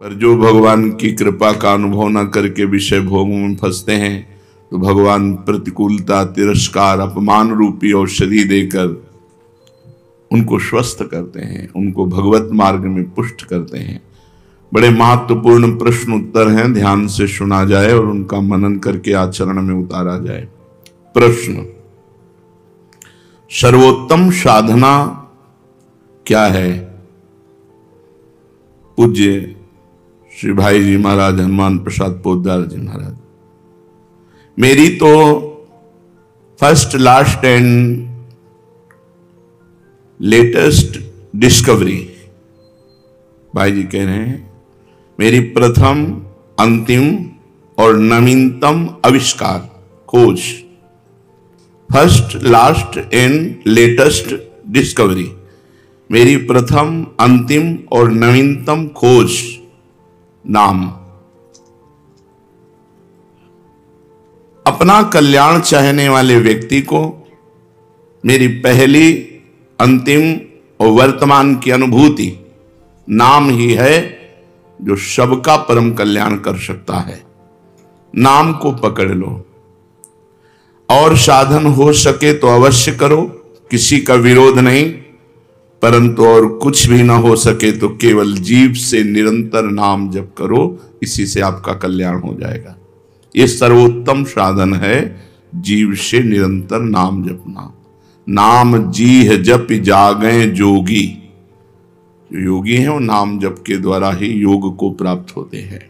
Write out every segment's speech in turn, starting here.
पर जो भगवान की कृपा का अनुभव न करके विषय भोगों में फंसते हैं तो भगवान प्रतिकूलता, तिरस्कार, अपमान रूपी औषधि देकर उनको स्वस्थ करते हैं, उनको भगवत मार्ग में पुष्ट करते हैं। बड़े महत्वपूर्ण प्रश्न उत्तर हैं, ध्यान से सुना जाए और उनका मनन करके आचरण में उतारा जाए। प्रश्न, सर्वोत्तम साधना क्या है? पूज्य श्री भाई जी महाराज हनुमान प्रसाद पोद्दार जी महाराज, मेरी तो first, last and latest discovery, भाई जी कह रहे हैं, मेरी प्रथम, अंतिम और नवीनतम आविष्कार, खोज, first, last and latest discovery, मेरी प्रथम, अंतिम और नवीनतम खोज, नाम। अपना कल्याण चाहने वाले व्यक्ति को मेरी पहली, अंतिम और वर्तमान की अनुभूति नाम ही है, जो सबका परम कल्याण कर सकता है। नाम को पकड़ लो और साधन हो सके तो अवश्य करो, किसी का विरोध नहीं, परंतु और कुछ भी ना हो सके तो केवल जीव से निरंतर नाम जप करो, इसी से आपका कल्याण हो जाएगा। ये सर्वोत्तम साधन है, जीव से निरंतर नाम जपना। नाम जीह जप जागें जोगी, जो योगी हैं वो नाम जप के द्वारा ही योग को प्राप्त होते हैं।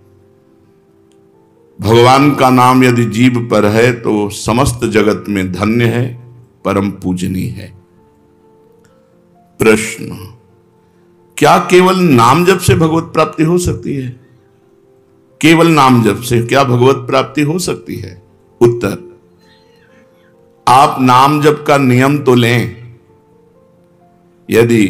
भगवान का नाम यदि जीव पर है तो समस्त जगत में धन्य है, परम पूजनीय है। प्रश्न, क्या केवल नाम जप से भगवत प्राप्ति हो सकती है? केवल नाम जप से क्या भगवत प्राप्ति हो सकती है? उत्तर, आप नाम जप का नियम तो लें, यदि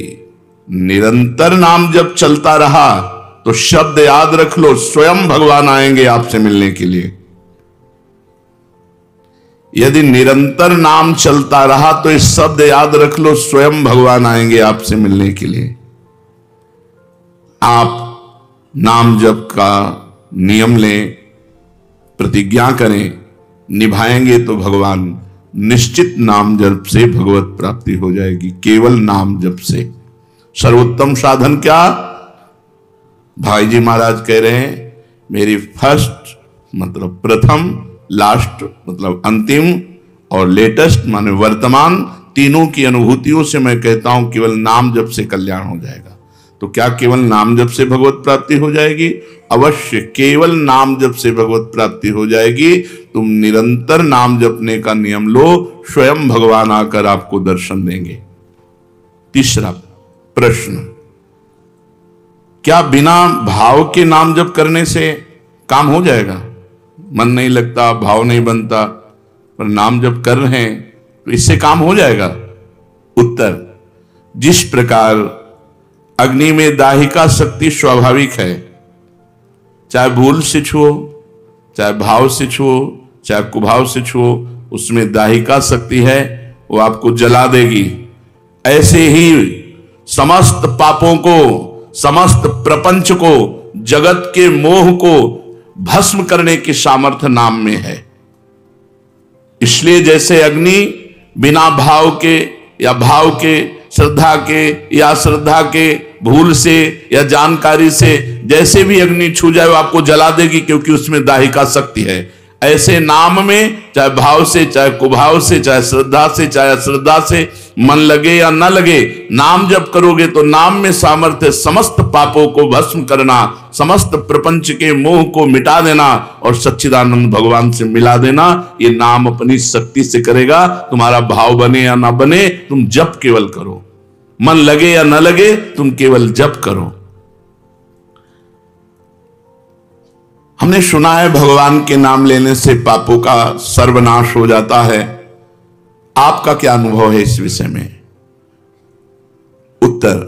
निरंतर नाम जप चलता रहा तो शब्द याद रख लो, स्वयं भगवान आएंगे आपसे मिलने के लिए। यदि निरंतर नाम चलता रहा तो इस शब्द याद रख लो, स्वयं भगवान आएंगे आपसे मिलने के लिए। आप नाम जप का नियम लें, प्रतिज्ञा करें, निभाएंगे तो भगवान निश्चित नाम जप से भगवत प्राप्ति हो जाएगी, केवल नाम जप से। सर्वोत्तम साधन क्या? भाई जी महाराज कह रहे हैं, मेरी फर्स्ट मतलब प्रथम, लास्ट मतलब अंतिम और लेटेस्ट माने वर्तमान, तीनों की अनुभूतियों से मैं कहता हूं केवल नाम जप से कल्याण हो जाएगा। तो क्या केवल नाम जप से भगवत प्राप्ति हो जाएगी? अवश्य, केवल नाम जप से भगवत प्राप्ति हो जाएगी। तुम निरंतर नाम जपने का नियम लो, स्वयं भगवान आकर आपको दर्शन देंगे। तीसरा प्रश्न, क्या बिना भाव के नाम जप करने से काम हो जाएगा? मन नहीं लगता, भाव नहीं बनता, पर नाम जप कर रहे हैं तो इससे काम हो जाएगा? उत्तर, जिस प्रकार अग्नि में दाहिका शक्ति स्वाभाविक है, चाहे भूल से छुओ, चाहे भाव से छुओ, चाहे कुभाव से छुओ, उसमें दाहिका शक्ति है, वो आपको जला देगी। ऐसे ही समस्त पापों को, समस्त प्रपंच को, जगत के मोह को भस्म करने की सामर्थ्य नाम में है। इसलिए जैसे अग्नि बिना भाव के या भाव के, श्रद्धा के या श्रद्धा के, भूल से या जानकारी से, जैसे भी अग्नि छू जाए वो आपको जला देगी, क्योंकि उसमें दाहिका शक्ति है। ऐसे नाम में चाहे भाव से, चाहे कुभाव से, चाहे श्रद्धा से, चाहे अश्रद्धा से, मन लगे या न लगे, नाम जप करोगे तो नाम में सामर्थ्य समस्त पापों को भस्म करना, समस्त प्रपंच के मोह को मिटा देना और सच्चिदानंद भगवान से मिला देना। ये नाम अपनी शक्ति से करेगा। तुम्हारा भाव बने या ना बने, तुम जप केवल करो, मन लगे या न लगे, तुम केवल जप करो। हमने सुना है भगवान के नाम लेने से पापों का सर्वनाश हो जाता है। आपका क्या अनुभव है इस विषय में? उत्तर,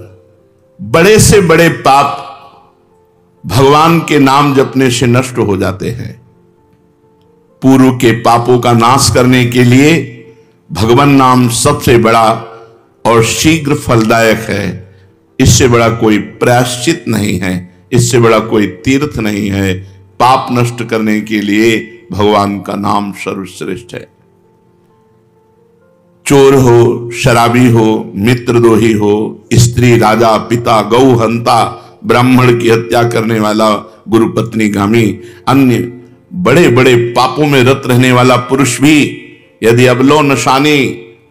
बड़े से बड़े पाप भगवान के नाम जपने से नष्ट हो जाते हैं। पूर्व के पापों का नाश करने के लिए भगवान नाम सबसे बड़ा और शीघ्र फलदायक है। इससे बड़ा कोई प्रायश्चित नहीं है, इससे बड़ा कोई तीर्थ नहीं है। पाप नष्ट करने के लिए भगवान का नाम सर्वश्रेष्ठ है। चोर हो, शराबी हो, मित्रद्रोही हो, स्त्री, राजा, पिता, गौ हंता, ब्राह्मण की हत्या करने वाला, गुरुपत्नीगामी, अन्य बड़े बड़े पापों में रत रहने वाला पुरुष भी यदि अबलो नशानी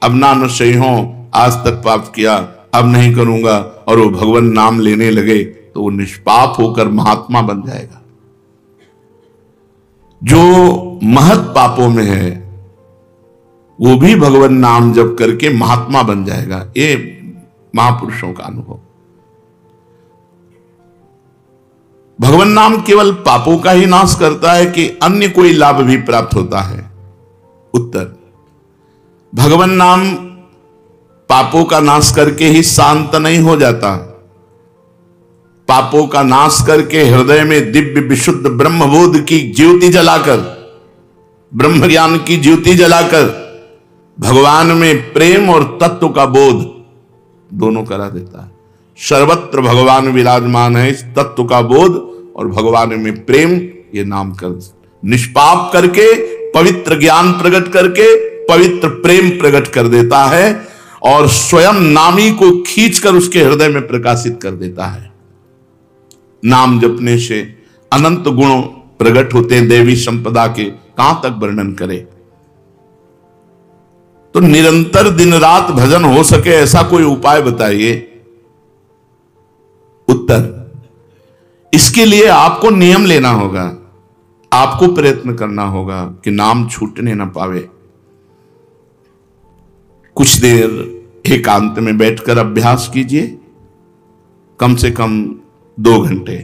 अब ना नशे हो, आज तक पाप किया अब नहीं करूंगा, और वो भगवान नाम लेने लगे तो वो निष्पाप होकर महात्मा बन जाएगा। जो महत पापों में है वो भी भगवान नाम जप करके महात्मा बन जाएगा। ये महापुरुषों का अनुभव। भगवान नाम केवल पापों का ही नाश करता है कि अन्य कोई लाभ भी प्राप्त होता है? उत्तर, भगवान नाम पापों का नाश करके ही शांत नहीं हो जाता। पापों का नाश करके हृदय में दिव्य विशुद्ध ब्रह्मबोध की ज्योति जलाकर, ब्रह्म ज्ञान की ज्योति जलाकर भगवान में प्रेम और तत्व का बोध दोनों करा देता है। सर्वत्र भगवान विराजमान है, इस तत्व का बोध और भगवान में प्रेम, ये नाम कर निष्पाप करके पवित्र ज्ञान प्रकट करके पवित्र प्रेम प्रकट कर देता है और स्वयं नामी को खींचकर उसके हृदय में प्रकाशित कर देता है। नाम जपने से अनंत गुण प्रकट होते हैं देवी संपदा के, कहां तक वर्णन करें। तो निरंतर दिन रात भजन हो सके ऐसा कोई उपाय बताइए। उत्तर, इसके लिए आपको नियम लेना होगा, आपको प्रयत्न करना होगा कि नाम छूटने ना पावे। कुछ देर एकांत में बैठकर अभ्यास कीजिए, कम से कम 2 घंटे।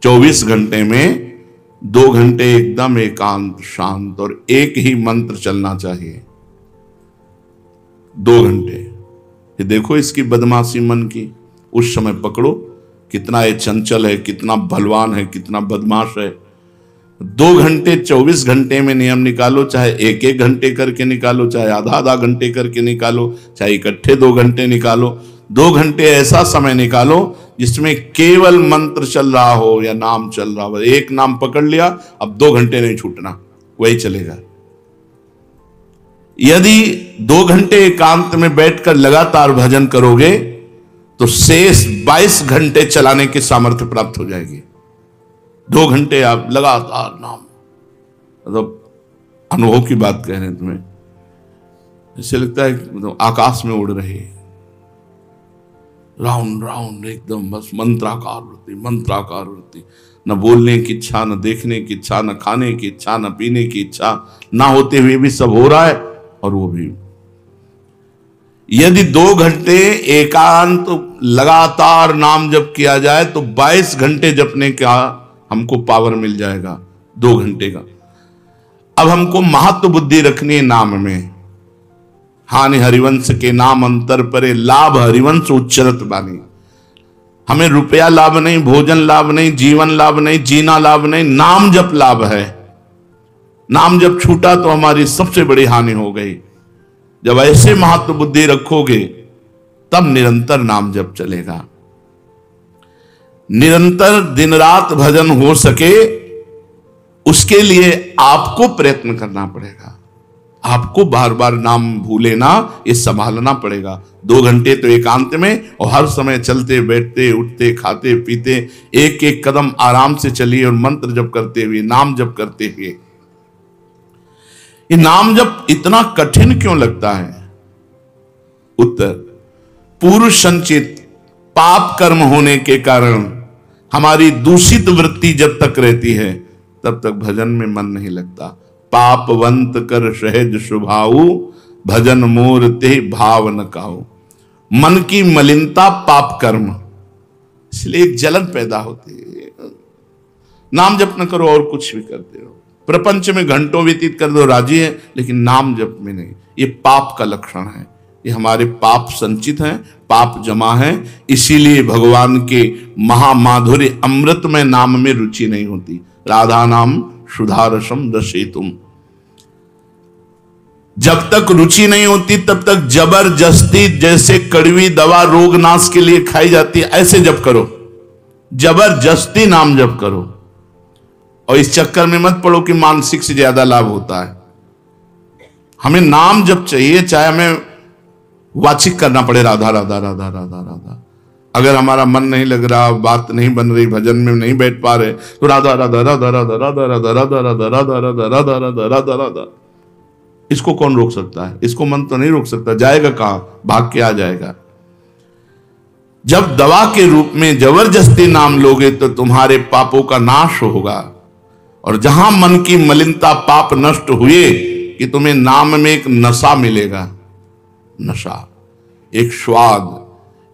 24 घंटे में 2 घंटे एकदम एकांत शांत और एक ही मंत्र चलना चाहिए। 2 घंटे। ये देखो इसकी बदमाशी मन की, उस समय पकड़ो कितना ये चंचल है, कितना बलवान है, कितना बदमाश है। 2 घंटे 24 घंटे में नियम निकालो, चाहे 1-1 घंटे करके निकालो, चाहे आधा-आधा घंटे करके निकालो, चाहे इकट्ठे 2 घंटे निकालो। 2 घंटे ऐसा समय निकालो जिसमें केवल मंत्र चल रहा हो या नाम चल रहा हो। एक नाम पकड़ लिया, अब 2 घंटे नहीं छूटना, वही चलेगा। यदि 2 घंटे एकांत में बैठकर लगातार भजन करोगे तो शेष 22 घंटे चलाने की सामर्थ्य प्राप्त हो जाएगी। 2 घंटे आप लगातार नाम, मतलब अनुभव की बात कह रहे हैं तुम्हें, ऐसे लगता है मतलब आकाश में उड़ रही है, राउंड राउंड एकदम, बस मंत्राकार वृत्ति, न बोलने की इच्छा, न देखने की इच्छा, न खाने की इच्छा, न पीने की इच्छा, ना होते हुए भी सब हो रहा है। और वो भी यदि 2 घंटे एकांत लगातार नाम जप किया जाए तो 22 घंटे जपने का हमको पावर मिल जाएगा 2 घंटे का। अब हमको महत्व बुद्धि रखनी है नाम में। हानि हरिवंश के नाम अंतर परे, लाभ हरिवंश उच्चरत बानी। हमें रुपया लाभ नहीं, भोजन लाभ नहीं, जीवन लाभ नहीं, जीना लाभ नहीं, नाम जप लाभ है। नाम जब छूटा तो हमारी सबसे बड़ी हानि हो गई। जब ऐसे महत्व बुद्धि रखोगे तब निरंतर नाम जप चलेगा। निरंतर दिन रात भजन हो सके उसके लिए आपको प्रयत्न करना पड़ेगा। आपको बार बार नाम भूले ना, ये संभालना पड़ेगा। 2 घंटे तो एकांत में, और हर समय चलते बैठते उठते खाते पीते एक एक कदम आराम से चलिए और मंत्र जप करते हुए, नाम जप करते हुए। ये नाम जप इतना कठिन क्यों लगता है? उत्तर, पूर्व संचित पाप कर्म होने के कारण हमारी दूषित वृत्ति जब तक रहती है तब तक भजन में मन नहीं लगता। पापवंत कर सहज स्वभाव, भजन मोर ते भाव न काऊ। मन की मलिनता पाप कर्म, इसलिए एक जलन पैदा होती है। नाम जप न करो और कुछ भी करते रहो, प्रपंच में घंटों व्यतीत कर दो, राजी है, लेकिन नाम जप में नहीं। ये पाप का लक्षण है। ये हमारे पाप संचित हैं, पाप जमा है। इसीलिए भगवान के महामाधुर्य अमृत में नाम में रुचि नहीं होती। राधा नाम सुधारसम रसेतुम। जब तक रुचि नहीं होती तब तक जबरदस्ती, जैसे कड़वी दवा रोग नाश के लिए खाई जाती है, ऐसे जप करो। जबरदस्ती नाम जप करो, और इस चक्कर में मत पड़ो कि मानसिक से ज्यादा लाभ होता है। हमें नाम जप चाहिए, चाहे हमें वाचिक करना पड़े राधा राधा राधा राधा राधा। अगर हमारा मन नहीं लग रहा, बात नहीं बन रही, भजन में नहीं बैठ पा रहे, तो राधा राधा राधा राधा राधा राधा राधा राधा राधा राधा राधा राधा राधा राधा। इसको कौन रोक सकता है? इसको मन तो नहीं रोक सकता, जाएगा कहां? भाग के आ जाएगा। जब दवा के रूप में जबरदस्ती नाम लोगे तो तुम्हारे पापों का नाश होगा। और जहां मन की मलिनता पाप नष्ट हुए कि तुम्हें नाम में एक नशा मिलेगा, नशा, एक स्वाद,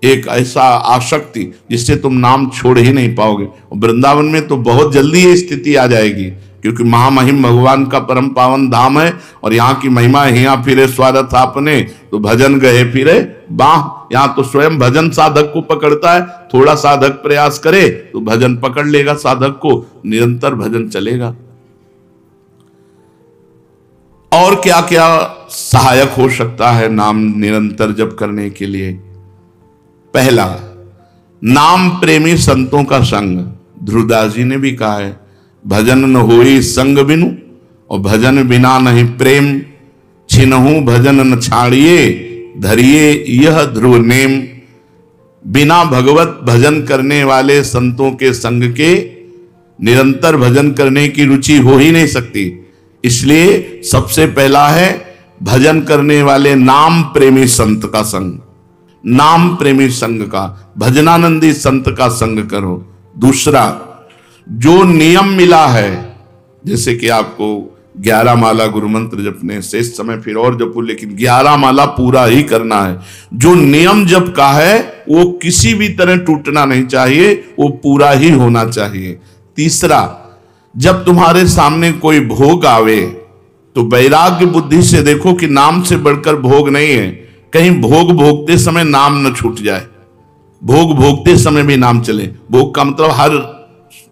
एक ऐसा आसक्ति जिससे तुम नाम छोड़ ही नहीं पाओगे। और वृंदावन में तो बहुत जल्दी ये स्थिति आ जाएगी, क्योंकि महामहिम भगवान का परम पावन धाम है और यहाँ की महिमा हिया फिरे स्वार्थ आपने, तो भजन गए फिरे बाह। यहाँ तो स्वयं भजन साधक को पकड़ता है, थोड़ा साधक प्रयास करे तो भजन पकड़ लेगा साधक को, निरंतर भजन चलेगा। और क्या क्या सहायक हो सकता है नाम निरंतर जप करने के लिए? पहला, नाम प्रेमी संतों का संग। ध्रुवदास जी ने भी कहा है, भजन न होई संग बिनु, और भजन बिना नहीं प्रेम, छिनहु भजन न छाड़िए, धरिए यह ध्रुव नेम। बिना भगवत भजन करने वाले संतों के संग के निरंतर भजन करने की रुचि हो ही नहीं सकती। इसलिए सबसे पहला है भजन करने वाले नाम प्रेमी संत का संग, नाम प्रेमी संग का, भजनानंदी संत का संग करो। दूसरा, जो नियम मिला है, जैसे कि आपको 11 माला गुरु मंत्र जपने, शेष समय फिर और जपो, लेकिन 11 माला पूरा ही करना है। जो नियम जप का है वो किसी भी तरह टूटना नहीं चाहिए, वो पूरा ही होना चाहिए। तीसरा, जब तुम्हारे सामने कोई भोग आवे तो वैराग्य बुद्धि से देखो कि नाम से बढ़कर भोग नहीं है। कहीं भोग भोगते समय नाम न छूट जाए, भोग भोगते समय भी नाम चले। भोग का मतलब हर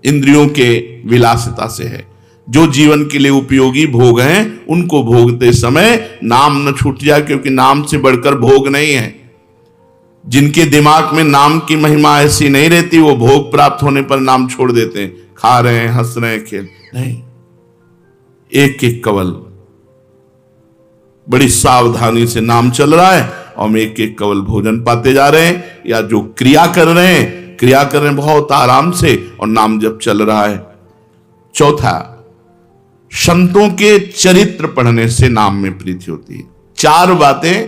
इंद्रियों के विलासिता से है। जो जीवन के लिए उपयोगी भोग हैं उनको भोगते समय नाम न छूट जाए, क्योंकि नाम से बढ़कर भोग नहीं है। जिनके दिमाग में नाम की महिमा ऐसी नहीं रहती, वो भोग प्राप्त होने पर नाम छोड़ देते हैं। खा रहे हैं, हंस रहे हैं, खेल नहीं, एक एक कवल बड़ी सावधानी से नाम चल रहा है और हम एक एक कवल भोजन पाते जा रहे हैं, या जो क्रिया कर रहे हैं बहुत आराम से और नाम जब चल रहा है। चौथा, संतों के चरित्र पढ़ने से नाम में प्रीति होती है। 4 बातें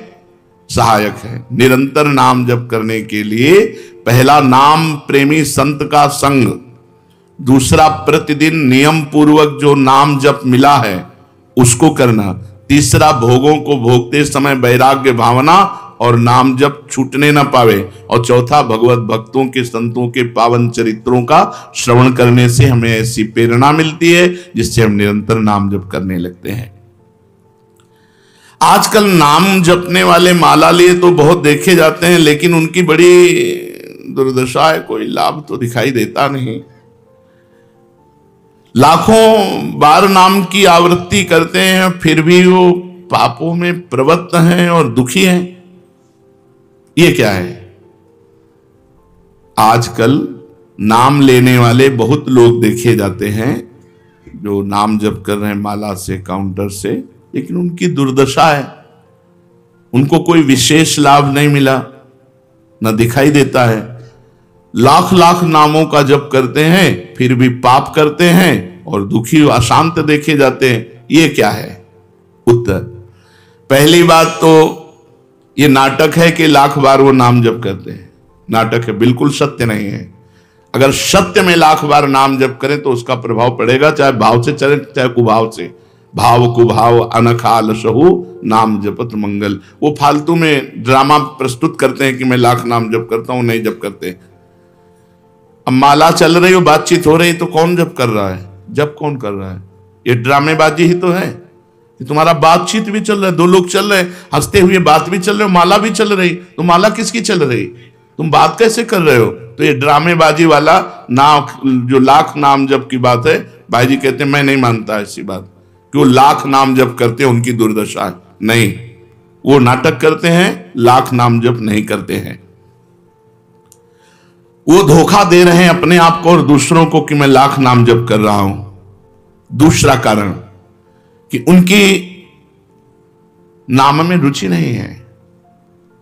सहायक है निरंतर नाम जप करने के लिए। पहला, नाम प्रेमी संत का संग। दूसरा, प्रतिदिन नियम पूर्वक जो नाम जप मिला है उसको करना। तीसरा, भोगों को भोगते समय वैराग्य भावना और नाम जप छूटने ना पावे। और चौथा, भगवत भक्तों के संतों के पावन चरित्रों का श्रवण करने से हमें ऐसी प्रेरणा मिलती है जिससे हम निरंतर नाम जप करने लगते हैं। आजकल नाम जपने वाले माला लिए तो बहुत देखे जाते हैं, लेकिन उनकी बड़ी दुर्दशा है, कोई लाभ तो दिखाई देता नहीं। लाखों बार नाम की आवृत्ति करते हैं, फिर भी वो पापों में प्रवृत्त हैं और दुखी हैं। ये क्या है? आजकल नाम लेने वाले बहुत लोग देखे जाते हैं जो नाम जप कर रहे हैं माला से, काउंटर से, लेकिन उनकी दुर्दशा है। उनको कोई विशेष लाभ नहीं मिला, न दिखाई देता है। लाख लाख नामों का जप करते हैं फिर भी पाप करते हैं और दुखी अशांत देखे जाते हैं। ये क्या है? उत्तर, पहली बात तो ये नाटक है कि लाख बार वो नाम जप करते हैं। नाटक है, बिल्कुल सत्य नहीं है। अगर सत्य में लाख बार नाम जप करें तो उसका प्रभाव पड़ेगा, चाहे भाव से चले चाहे कुभाव से। भाव कुभाव अनखाल सहु नाम जपत मंगल। वो फालतू में ड्रामा प्रस्तुत करते हैं कि मैं लाख नाम जप करता हूं, नहीं जप करते। अब माला चल रही हो, बातचीत हो रही, तो कौन जप कर रहा है? जप कौन कर रहा है? ये ड्रामेबाजी ही तो है। कि तुम्हारा बातचीत भी चल रहा है, 2 लोग चल रहे हैं, हंसते हुए बात भी चल रहे हो, माला भी चल रही, तो माला किसकी चल रही? तुम बात कैसे कर रहे हो? तो ये ड्रामेबाजी वाला नाम, जो लाख नाम जप की बात है, भाई जी कहते हैं मैं नहीं मानता ऐसी बात कि वो लाख नाम जप करते हैं उनकी दुर्दशा है। नहीं, वो नाटक करते हैं, लाख नाम जप नहीं करते हैं। वो धोखा दे रहे हैं अपने आप को और दूसरों को कि मैं लाख नाम जप कर रहा हूं। दूसरा कारण कि उनकी नाम में रुचि नहीं है,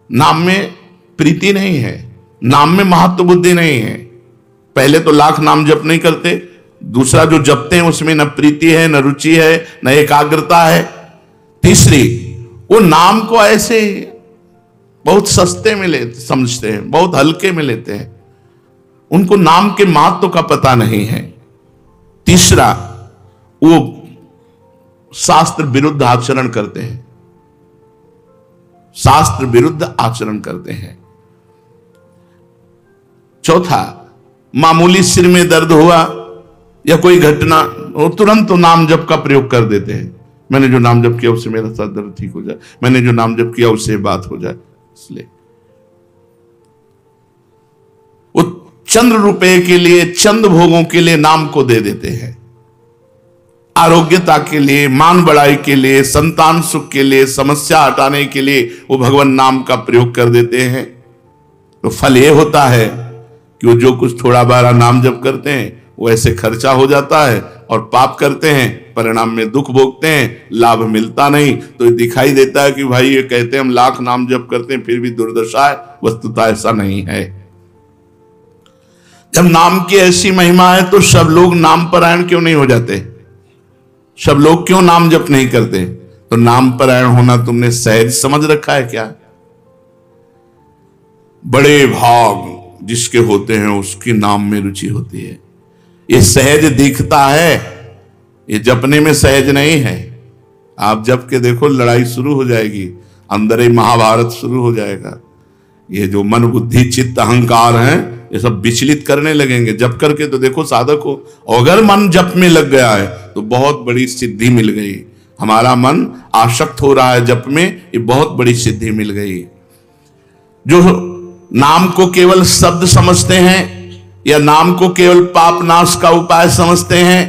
नाम में प्रीति नहीं है, नाम में महत्व बुद्धि नहीं है। पहले तो लाख नाम जप नहीं करते, दूसरा जो जपते हैं उसमें न प्रीति है, न रुचि है, न एकाग्रता है। तीसरी, वो नाम को ऐसे बहुत सस्ते में लेते समझते हैं, बहुत हल्के में लेते हैं, उनको नाम के महत्व का पता नहीं है। तीसरा, वो शास्त्र विरुद्ध आचरण करते हैं, शास्त्र विरुद्ध आचरण करते हैं। चौथा, मामूली सिर में दर्द हुआ या कोई घटना, वो तुरंत तो नाम जप का प्रयोग कर देते हैं। मैंने जो नाम जप किया उससे मेरा सर दर्द ठीक हो जाए, मैंने जो नाम जप किया उससे बात हो जाए। इसलिए वो चंद रुपए के लिए, चंद भोगों के लिए नाम को दे देते हैं। आरोग्यता के लिए, मान बढ़ाई के लिए, संतान सुख के लिए, समस्या हटाने के लिए वो भगवान नाम का प्रयोग कर देते हैं। तो फल ये होता है कि वो जो कुछ थोड़ा बारा नाम जप करते हैं वो ऐसे खर्चा हो जाता है, और पाप करते हैं, परिणाम में दुख भोगते हैं, लाभ मिलता नहीं। तो ये दिखाई देता है कि भाई ये कहते हैं हम लाख नाम जप करते हैं फिर भी दुर्दशा है। वस्तुतः ऐसा नहीं है। जब नाम की ऐसी महिमा है तो सब लोग नाम परायण क्यों नहीं हो जाते? सब लोग क्यों नाम जप नहीं करते? तो नाम परायण होना तुमने सहज समझ रखा है क्या? बड़े भाग जिसके होते हैं उसकी नाम में रुचि होती है। ये सहज दिखता है, ये जपने में सहज नहीं है। आप जप के देखो, लड़ाई शुरू हो जाएगी, अंदर ही महाभारत शुरू हो जाएगा। ये जो मन बुद्धि चित्त अहंकार हैं ये सब विचलित करने लगेंगे। जप करके तो देखो साधक को, अगर मन जप में लग गया है तो बहुत बड़ी सिद्धि मिल गई। हमारा मन आसक्त हो रहा है जप में, ये बहुत बड़ी सिद्धि मिल गई। जो नाम को केवल शब्द समझते हैं या नाम को केवल पाप नाश का उपाय समझते हैं,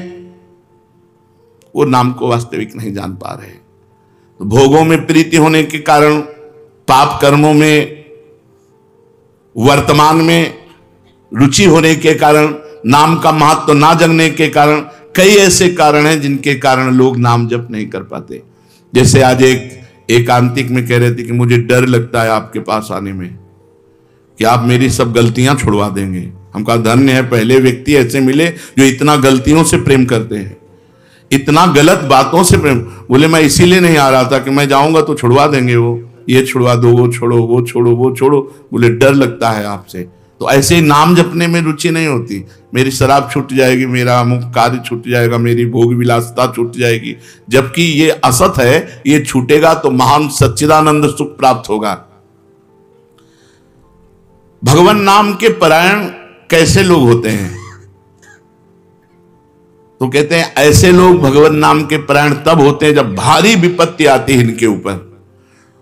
वो नाम को वास्तविक नहीं जान पा रहे। तो भोगों में प्रीति होने के कारण, पाप कर्मों में वर्तमान में रुचि होने के कारण, नाम का महत्व ना जानने के कारण, कई ऐसे कारण हैं जिनके कारण लोग नाम जप नहीं कर पाते। जैसे आज एक एकांतिक में कह रहे थे कि मुझे डर लगता है आपके पास आने में कि आप मेरी सब गलतियां छुड़वा देंगे। हम कहा धन्य है, पहले व्यक्ति ऐसे मिले जो इतना गलतियों से प्रेम करते हैं, इतना गलत बातों से प्रेम। बोले मैं इसीलिए नहीं आ रहा था कि मैं जाऊंगा तो छुड़वा देंगे, वो ये छुड़वा दो, वो छोड़ो, वो छोड़ो, वो छोड़ो। बोले डर लगता है आपसे। तो ऐसे ही नाम जपने में रुचि नहीं होती। मेरी शराब छूट जाएगी, मेरा अमुक कार्य छूट जाएगा, मेरी भोग विलासता छूट जाएगी। जबकि ये असत है, ये छूटेगा तो महान सच्चिदानंद सुख प्राप्त होगा। भगवान नाम के परायण कैसे लोग होते हैं? तो कहते हैं ऐसे लोग भगवान नाम के परायण तब होते हैं जब भारी विपत्ति आती है इनके ऊपर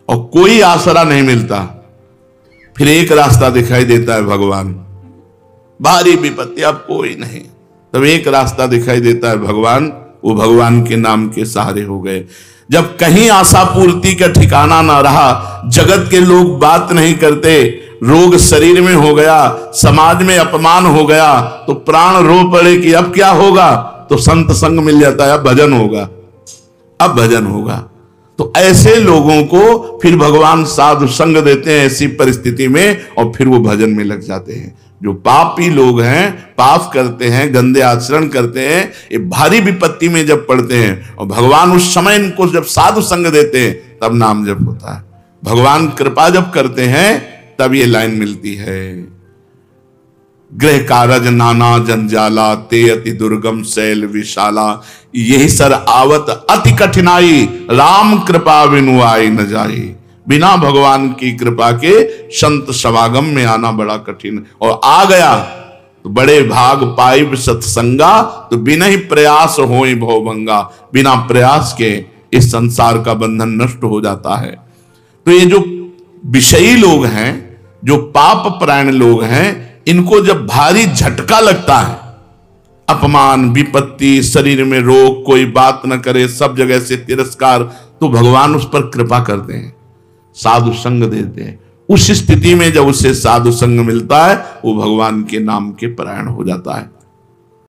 और कोई आसरा नहीं मिलता। फिर एक रास्ता दिखाई देता है भगवान। भारी विपत्ति, अब कोई नहीं, तब एक रास्ता दिखाई देता है भगवान। वो भगवान के नाम के सहारे हो गए। जब कहीं आशा पूर्ति का ठिकाना ना रहा, जगत के लोग बात नहीं करते, रोग शरीर में हो गया, समाज में अपमान हो गया, तो प्राण रो पड़े कि अब क्या होगा? तो संत संग मिल जाता है, अब भजन होगा, अब भजन होगा। तो ऐसे लोगों को फिर भगवान साधु संग देते हैं ऐसी परिस्थिति में, और फिर वो भजन में लग जाते हैं। जो पापी लोग हैं, पाप करते हैं, गंदे आचरण करते हैं, ये भारी विपत्ति में जब पड़ते हैं और भगवान उस समय इनको जब साधु संग देते हैं तब नाम जप होता है। भगवान कृपा जब करते हैं तब ये लाइन मिलती है, गृह कारज नाना जंजाला, ते अति दुर्गम शैल विशाला, यही सर आवत अति कठिनाई, राम कृपा बिनु आई न जाई। बिना भगवान की कृपा के संत समागम में आना बड़ा कठिन, और आ गया तो बड़े भाग पाइब सत्संगा, तो बिना ही प्रयास होई भवभंगा। बिना प्रयास के इस संसार का बंधन नष्ट हो जाता है। तो ये जो विषयी लोग हैं, जो पाप परायण लोग हैं, इनको जब भारी झटका लगता है, अपमान विपत्ति, शरीर में रोग, कोई बात न करे, सब जगह से तिरस्कार, तो भगवान उस पर कृपा करते हैं, साधु संग देते हैं, उस स्थिति में जब उसे साधु संग मिलता है वो भगवान के नाम के परायण हो जाता है।